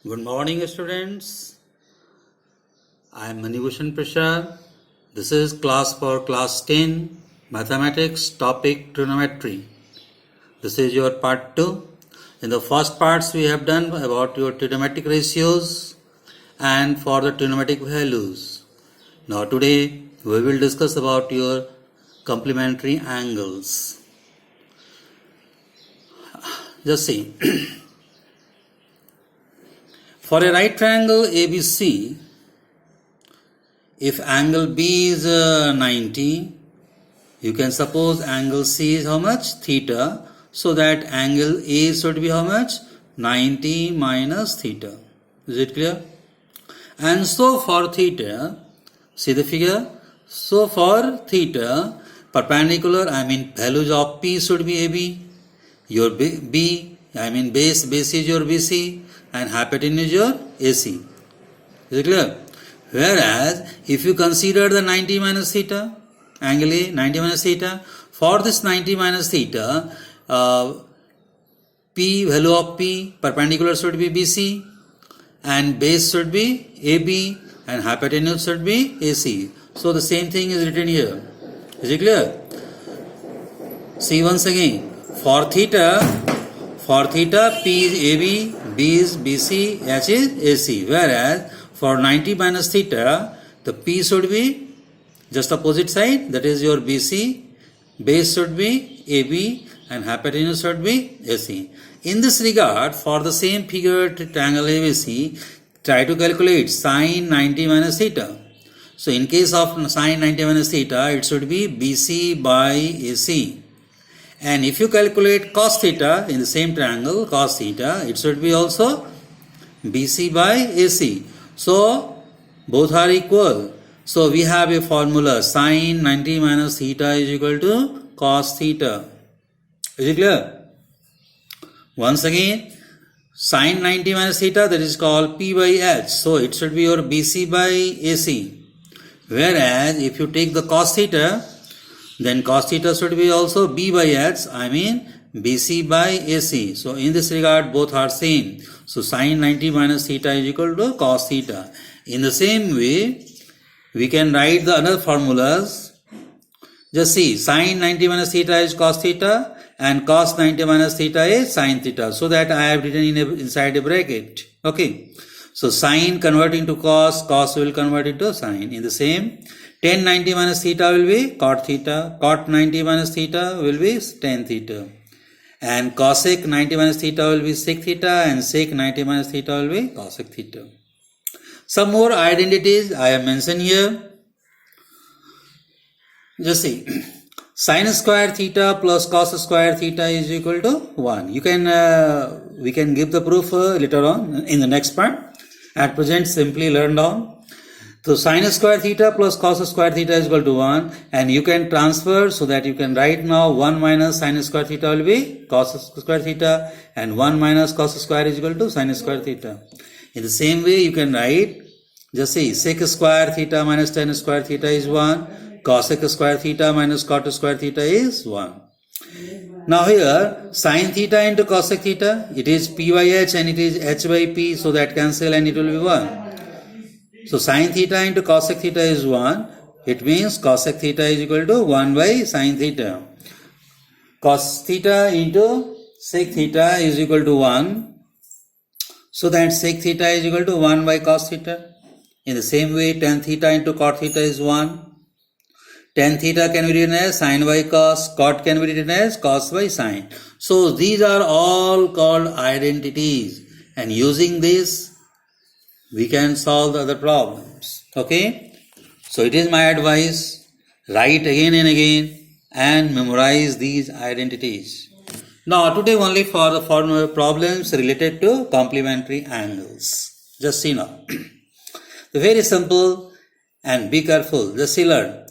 Good morning, students. I am Manibhushan Prashad. This is class for class 10 mathematics topic trigonometry. This is your part 2. In the first parts we have done about your trigonometric ratios and for the trigonometric values. Now today we will discuss about your complementary angles. Just see. For a right triangle ABC, if angle B is 90, you can suppose angle C is how much? Theta. So that angle A should be how much? 90 minus theta. Is it clear? And so for theta, see the figure? So for theta, perpendicular, values of P should be AB. Your base is your BC and hypotenuse is your AC. Is it clear? Whereas, if you consider the 90 minus theta, angle A, 90 minus theta, for this 90 minus theta, value of P, perpendicular should be BC, and base should be AB, and hypotenuse should be AC. So, the same thing is written here. Is it clear? See once again. For theta, P is AB, B is BC, H is AC. Whereas for 90 minus theta, the P should be just opposite side, that is your BC, base should be AB, and hypotenuse should be AC. In this regard, for the same figure triangle ABC, try to calculate sine 90 minus theta. So in case of sine 90 minus theta, it should be BC by AC. And if you calculate cos theta in the same triangle, cos theta, it should be also BC by AC. So, both are equal. So, we have a formula, sine 90 minus theta is equal to cos theta. Is it clear? Once again, sine 90 minus theta, that is called P by H. So, it should be your BC by AC. Whereas, if you take the cos theta, then cos theta should be also B by H, BC by AC. So in this regard, both are same. So sine 90 minus theta is equal to cos theta. In the same way, we can write the other formulas. Just see, sine 90 minus theta is cos theta and cos 90 minus theta is sin theta. So that I have written inside a bracket. Okay. So sine converting to cos will convert into sine. In the same, tan 90 minus theta will be cot theta, cot 90 minus theta will be tan theta, and cosec 90 minus theta will be sec theta, and sec 90 minus theta will be cosec theta. Some more identities I have mentioned here. Just see, sin square theta plus cos square theta is equal to 1. We can give the proof later on in the next part. At present, simply learn down. So sin square theta plus cos square theta is equal to 1, and you can transfer so that you can write now 1 minus sin square theta will be cos square theta, and 1 minus cos square is equal to sin square theta. In the same way, you can write, just see, sec square theta minus tan square theta is 1, cosec square theta minus cot square theta is 1. Now here, sin theta into cosec theta, it is P by H and it is H by P, so that cancel and it will be 1. So sin theta into cosec theta is 1. It means cosec theta is equal to 1 by sin theta. Cos theta into sec theta is equal to 1. So that sec theta is equal to 1 by cos theta. In the same way, tan theta into cot theta is 1. Tan theta can be written as sin by cos, cot can be written as cos by sin. So these are all called identities, and using this, we can solve the other problems. Okay? So it is my advice, write again and again and memorize these identities. Now today only for the problems related to complementary angles. Just see now. Very simple and be careful. Just see, learn.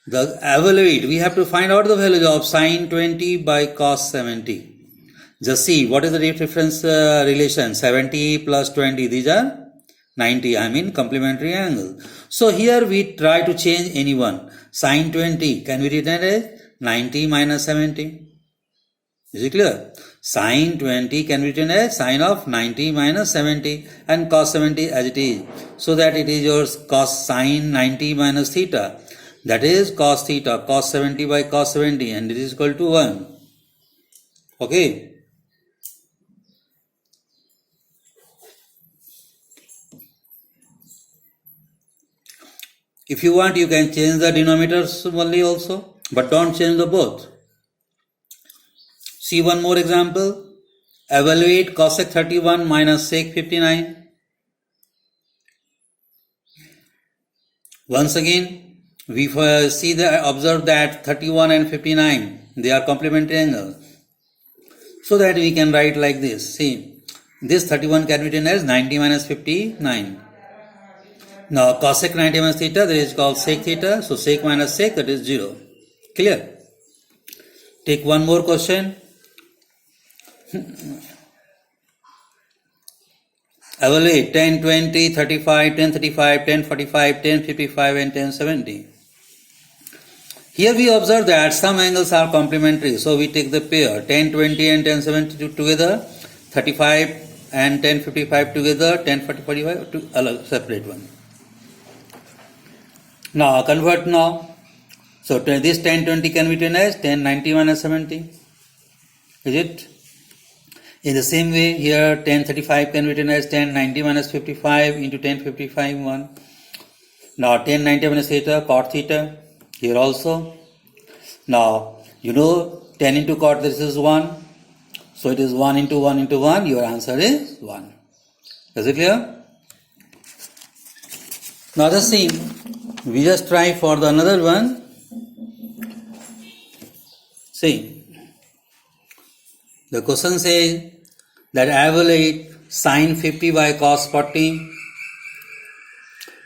The evaluate, we have to find out the value of sin 20 by cos 70. Just see what is the difference relation. 70 plus 20, these are 90, complementary angle. So here we try to change any one. Sin 20 can be written as 90 minus 70. Is it clear? Sine 20 can be written as sine of 90 minus 70 and cos 70 as it is. So that it is your cos sine 90 minus theta. That is cos theta, cos 70 by cos 70, and it is equal to 1. Okay. If you want, you can change the denominators only also, but don't change the both. See one more example. Evaluate cosec 31 minus sec 59. Once again, we observe that 31 and 59, they are complementary angles. So that we can write like this. See, this 31 can be written as 90 minus 59. Now cosec 90 minus theta, that is called sec theta. So sec minus sec, that is 0. Clear? Take one more question. Evaluate 10, 20, 35, 10, 35, 10, 45, 10, 55 and 10, 70. Here we observe that some angles are complementary. So we take the pair 10, 20 and 10, 70 together, 35 and 10, 55 together, 10, 40, 45 to separate one. Now convert now. So this 10, 20 can be written as 10, 90 minus 70. Is it? In the same way, here 1035 can be written as 1090 minus 55 into 1055 1. Now 1090 minus theta, cot theta, here also. Now, you know 10 into cot, this is 1. So it is 1 into 1 into 1, your answer is 1. Is it clear? Now the same, we just try for the another one. See. The question says that evaluate sine 50 by cos 40,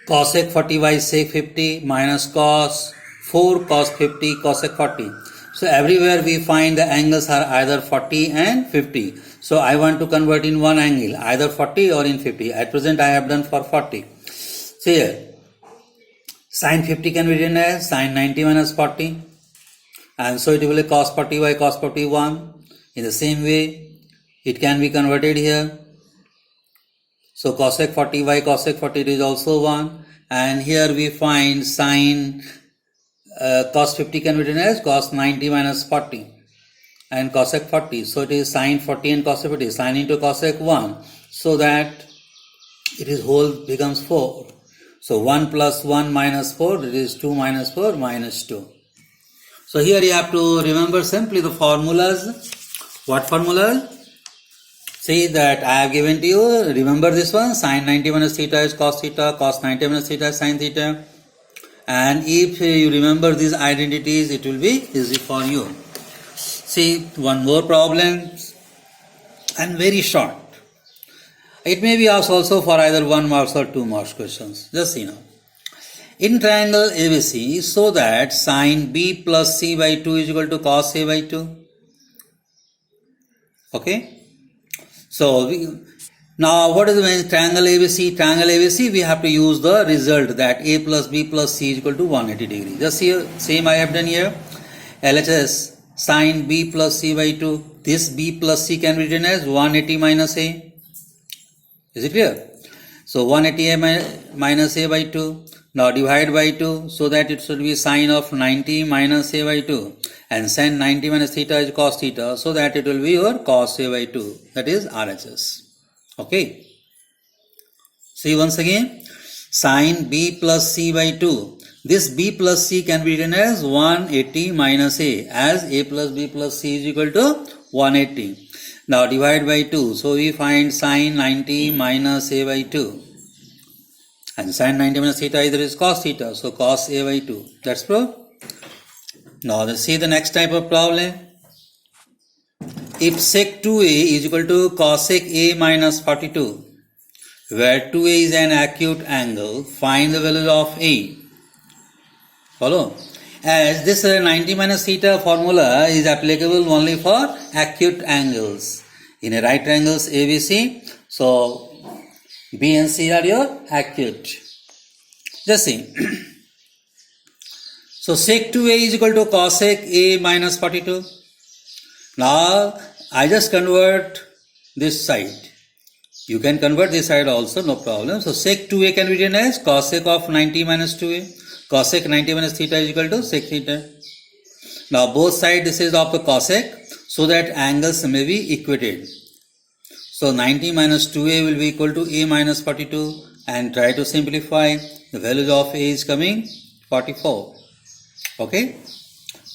cosec 40 by sec 50 minus cos 4 cos 50 cosec 40. So everywhere we find the angles are either 40 and 50. So I want to convert in one angle, either 40 or in 50. At present I have done for 40. So here, sine 50 can be written as sine 90 minus 40. And so it will be cos 40 by cos 41. In the same way, it can be converted here. So cosec 40 by cosec 40 is also 1. And here we find sine cos 50 can be written as cos 90 minus 40 and cosec 40. So it is sine 40 and cosec 40, sine into cosec 1. So that it is whole becomes 4. So 1 plus 1 minus 4, it is 2 minus 4 minus 2. So here you have to remember simply the formulas. What formula? See that I have given to you. Remember this one. Sine 90 minus theta is cos theta. Cos 90 minus theta is sine theta. And if you remember these identities, it will be easy for you. See one more problem and very short. It may be asked also for either 1 marks or 2 marks questions. Just see now. In triangle ABC, so that sine B plus C by 2 is equal to cos A by 2. Okay. So now what is the triangle ABC? Triangle ABC, we have to use the result that A plus B plus C is equal to 180 degrees. Just here, same I have done here. LHS sine B plus C by 2. This B plus C can be written as 180 minus A. Is it clear? So 180 A minus A by 2. Now divide by 2, so that it should be sine of 90 minus A by 2. And sin 90 minus theta is cos theta, so that it will be your cos A by 2. That is RHS. Okay. See once again, sine B plus C by 2. This B plus C can be written as 180 minus A, as A plus B plus C is equal to 180. Now divide by 2, so we find sine 90 minus A by 2. And sin 90 minus theta either is cos theta, so cos A by 2. That's proof. Now let's see the next type of problem. If sec 2A is equal to cosec A minus 42, where 2A is an acute angle, find the value of A. Follow? As this 90 minus theta formula is applicable only for acute angles. In a right triangles ABC, so B and C are your acute. Just see. So sec 2A is equal to cosec A minus 42. Now I just convert this side. You can convert this side also, no problem. So sec 2a can be written as cosec of 90 minus 2a. Cosec 90 minus theta is equal to sec theta. Now both sides this is of the cosec, so that angles may be equated. So 90 minus 2a will be equal to a minus 42, and try to simplify. The values of a is coming 44. Okay.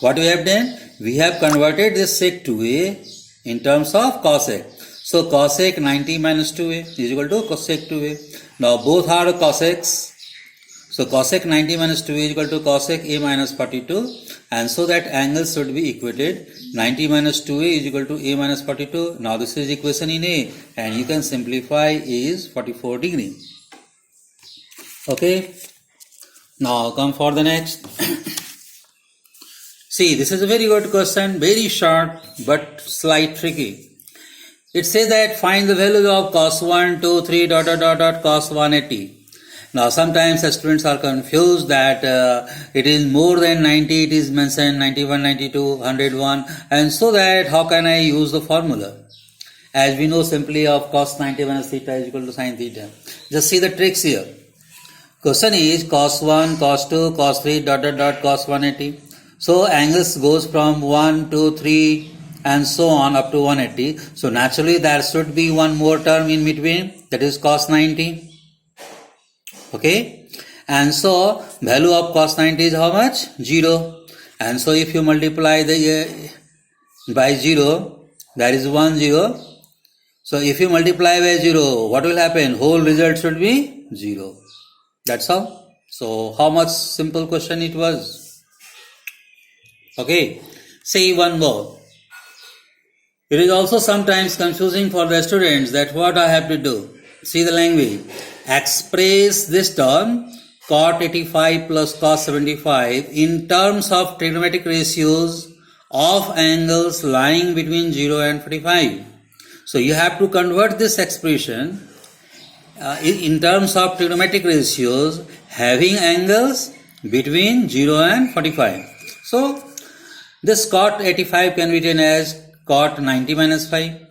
What we have done? We have converted this sec 2a in terms of cosec. So cosec 90 minus 2a is equal to cosec 2a. Now both are cosecs. So cosec 90 minus 2a is equal to cosec a minus 42, and so that angles should be equated. 90 minus 2a is equal to a minus 42. Now this is equation in a, and you can simplify a is 44 degree. Okay. Now come for the next. See, this is a very good question, very short but slight tricky. It says that find the values of cos 1, 2, 3, cos 180. Now sometimes the students are confused that it is more than 90, it is mentioned 91, 92, 101, and so that how can I use the formula? As we know simply of cos 90 minus theta is equal to sin theta. Just see the tricks here. Question is cos 1, cos 2, cos 3, cos 180. So angles goes from 1, 2, 3 and so on up to 180. So naturally there should be one more term in between, that is cos 90. Okay, and so value of cos 90 is how much? 0. And so if you multiply the by 0, that is 1 0. So if you multiply by 0, what will happen? Whole result should be 0. That's all. So how much simple question it was. Okay, say one more. It is also sometimes confusing for the students that what I have to do. See the language. Express this term cot 85 plus cos 75 in terms of trigonometric ratios of angles lying between 0 and 45. So you have to convert this expression in terms of trigonometric ratios having angles between 0 and 45. So this cot 85 can be written as cot 90 minus 5.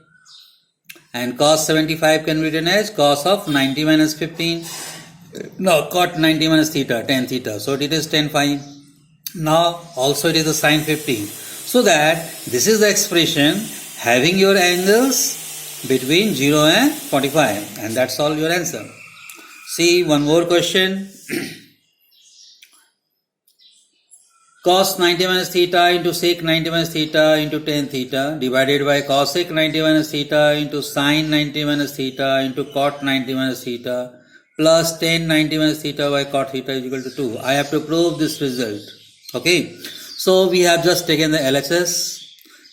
And cos 75 can be written as cos of 90 minus 15. Now cot 90 minus theta, tan theta. So it is tan phi. Now also it is the sin 15. So that this is the expression having your angles between 0 and 45. And that's all your answer. See one more question. Cos 90 minus theta into sec 90 minus theta into tan theta divided by cosec 90 minus theta into sin 90 minus theta into cot 90 minus theta plus tan 90 minus theta by cot theta is equal to 2. I have to prove this result. Okay. So we have just taken the LHS.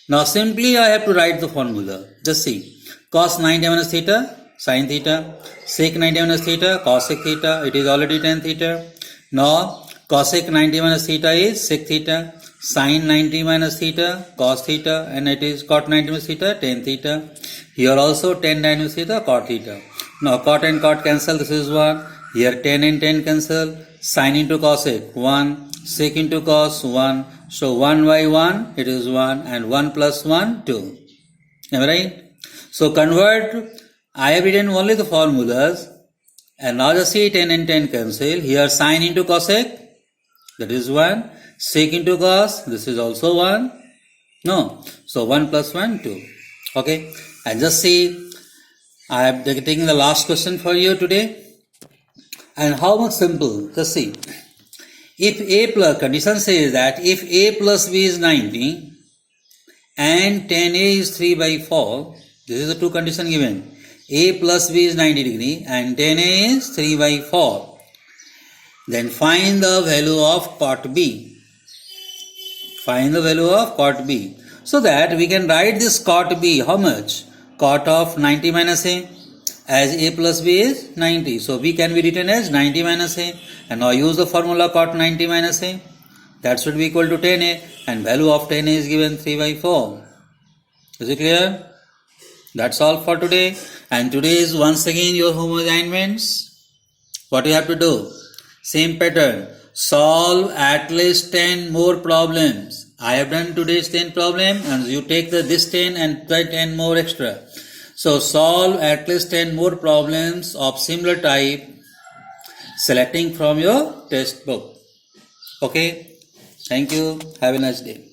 Now simply I have to write the formula. Just see. Cos 90 minus theta, sin theta. Sec 90 minus theta, cosec theta. It is already tan theta. Now cosec 90 minus theta is sec theta, sin 90 minus theta, cos theta, and it is cot 90 minus theta, tan theta. Here also tan 90 minus theta, cot theta. Now cot and cot cancel, this is 1. Here tan and tan cancel, sin into cosec 1, sec into cos 1. So 1 by 1, it is 1, and 1 plus 1, 2. Am I right? So convert, I have written only the formulas, and now just see tan and tan cancel. Here sin into cosec, that is 1. Sec into cos, this is also 1. No. So 1 plus 1, 2. Okay. And just see, I am taking the last question for you today. And how much simple? Just see. If A plus, condition says that if A plus B is 90 and tan A is 3 by 4, this is the two condition given. A plus B is 90 degree and tan A is 3 by 4. Then find the value of cot B. Find the value of cot B. So that we can write this cot B, how much? Cot of 90 minus A, as A plus B is 90. So B can be written as 90 minus A. And now use the formula cot 90 minus A. That should be equal to tan A. And value of tan A is given 3 by 4. Is it clear? That's all for today. And today is once again your home assignments. What you have to do? Same pattern. Solve at least 10 more problems I have done today's 10 problem and you take this 10 and 10 more extra. So solve at least 10 more problems of similar type selecting from your test book. Okay. Thank you. Have a nice day.